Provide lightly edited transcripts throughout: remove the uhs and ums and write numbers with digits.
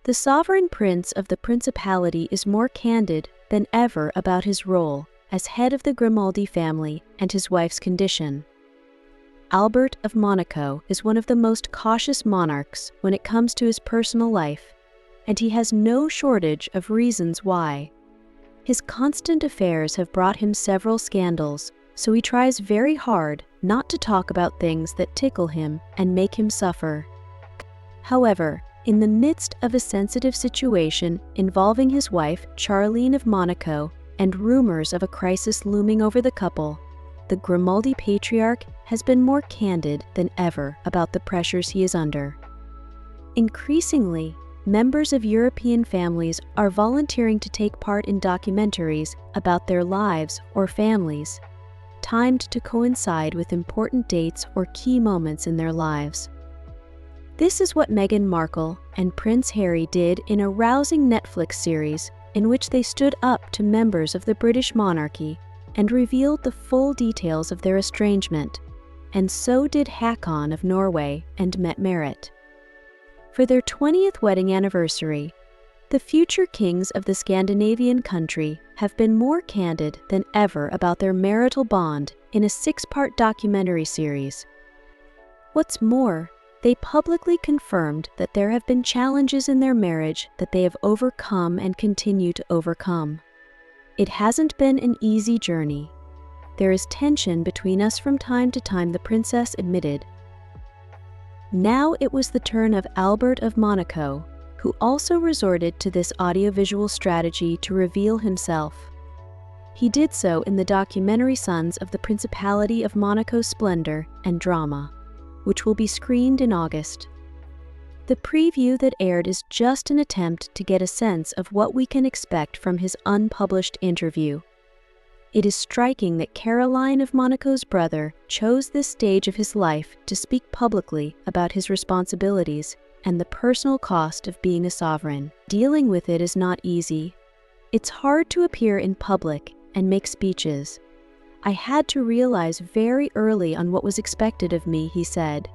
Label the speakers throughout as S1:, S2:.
S1: The sovereign prince of the Principality is more candid than ever about his role as head of the Grimaldi family and his wife's condition. Albert of Monaco is one of the most cautious monarchs when it comes to his personal life, and he has no shortage of reasons why. His constant affairs have brought him several scandals, so he tries very hard not to talk about things that tickle him and make him suffer. However, in the midst of a sensitive situation involving his wife, Charlene of Monaco, and rumors of a crisis looming over the couple, the Grimaldi patriarch has been more candid than ever about the pressures he is under. Increasingly, members of European families are volunteering to take part in documentaries about their lives or families, timed to coincide with important dates or key moments in their lives. This is what Meghan Markle and Prince Harry did in a rousing Netflix series in which they stood up to members of the British monarchy and revealed the full details of their estrangement, and so did Håkon of Norway and Mette Marit. For their 20th wedding anniversary, the future kings of the Scandinavian country have been more candid than ever about their marital bond in a 6-part documentary series. What's more, they publicly confirmed that there have been challenges in their marriage that they have overcome and continue to overcome. It hasn't been an easy journey. There is tension between us from time to time, the princess admitted. Now it was the turn of Albert of Monaco, who also resorted to this audiovisual strategy to reveal himself. He did so in the documentary Sons of the Principality of Monaco, Splendor and Drama, which will be screened in August. The preview that aired is just an attempt to get a sense of what we can expect from his unpublished interview. It is striking that Caroline of Monaco's brother chose this stage of his life to speak publicly about his responsibilities and the personal cost of being a sovereign. Dealing with it is not easy. It's hard to appear in public and make speeches. I had to realize very early on what was expected of me, he said.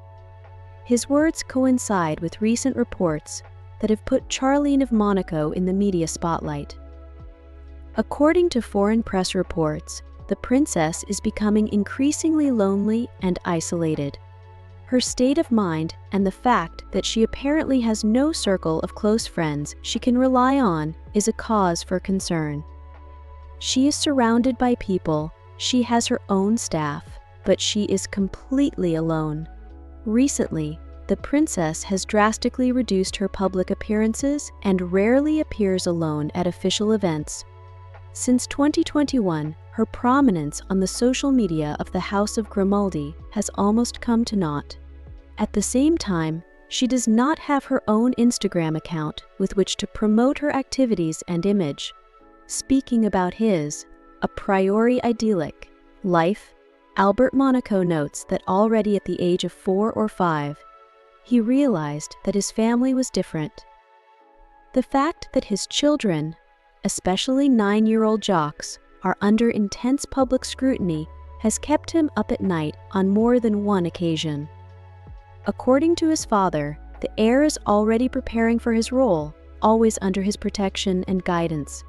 S1: His words coincide with recent reports that have put Charlene of Monaco in the media spotlight. According to foreign press reports, the princess is becoming increasingly lonely and isolated. Her state of mind and the fact that she apparently has no circle of close friends she can rely on is a cause for concern. She is surrounded by people, she has her own staff, but she is completely alone. Recently, the princess has drastically reduced her public appearances and rarely appears alone at official events. Since 2021, her prominence on the social media of the House of Grimaldi has almost come to naught. At the same time, she does not have her own Instagram account with which to promote her activities and image. Speaking about his, a priori idyllic, life, Albert Monaco notes that already at the age of 4 or 5, he realized that his family was different. The fact that his children, especially 9-year-old Jacques, are under intense public scrutiny has kept him up at night on more than one occasion. According to his father, the heir is already preparing for his role, always under his protection and guidance.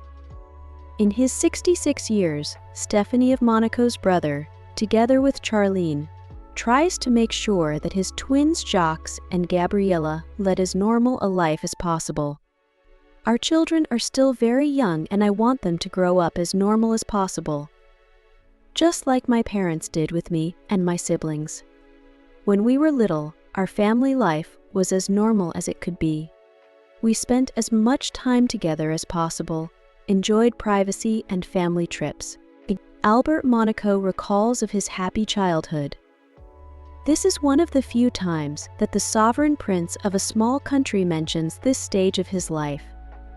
S1: In his 66 years, Stefano of Monaco's brother, together with Charlene, tries to make sure that his twins Jacques and Gabriella led as normal a life as possible. Our children are still very young and I want them to grow up as normal as possible, just like my parents did with me and my siblings. When we were little, our family life was as normal as it could be. We spent as much time together as possible, enjoyed privacy and family trips. Albert Monaco recalls of his happy childhood. This is one of the few times that the sovereign prince of a small country mentions this stage of his life,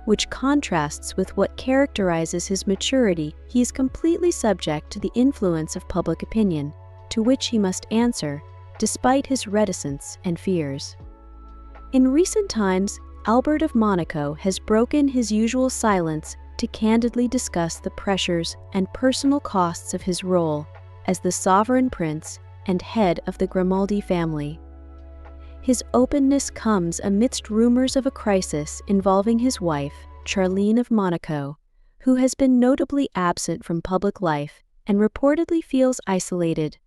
S1: which contrasts with what characterizes his maturity. He is completely subject to the influence of public opinion, to which he must answer, despite his reticence and fears. In recent times, Albert of Monaco has broken his usual silence to candidly discuss the pressures and personal costs of his role as the sovereign prince and head of the Grimaldi family. His openness comes amidst rumors of a crisis involving his wife, Charlene of Monaco, who has been notably absent from public life and reportedly feels isolated.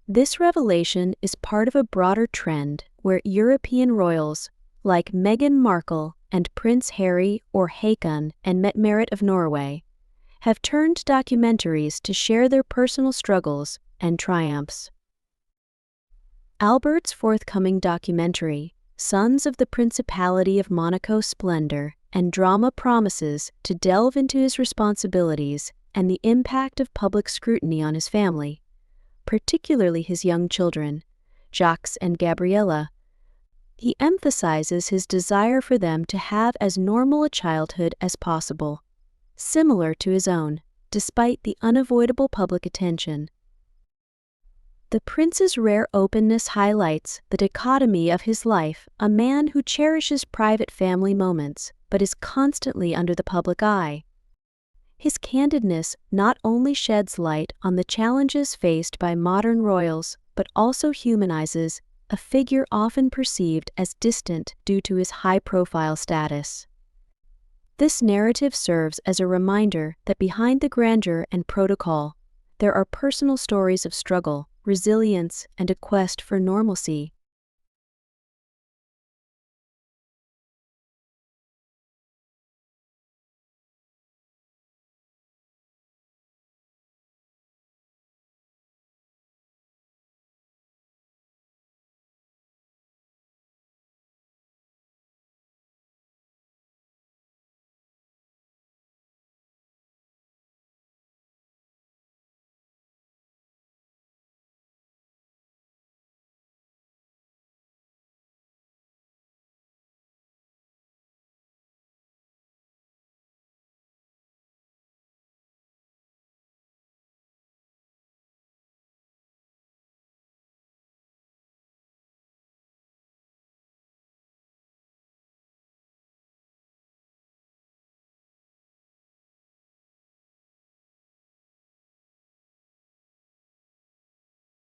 S1: This revelation is part of a broader trend where European royals, like Meghan Markle and Prince Harry or Haakon and Mette-Marit of Norway, have turned documentaries to share their personal struggles and triumphs. Albert's forthcoming documentary, Sons of the Principality of Monaco Splendor and Drama, promises to delve into his responsibilities and the impact of public scrutiny on his family, particularly his young children, Jacques and Gabriella. He emphasizes his desire for them to have as normal a childhood as possible, similar to his own, despite the unavoidable public attention. The prince's rare openness highlights the dichotomy of his life, a man who cherishes private family moments but is constantly under the public eye. His candidness not only sheds light on the challenges faced by modern royals, but also humanizes a figure often perceived as distant due to his high-profile status. This narrative serves as a reminder that behind the grandeur and protocol, there are personal stories of struggle, resilience, and a quest for normalcy.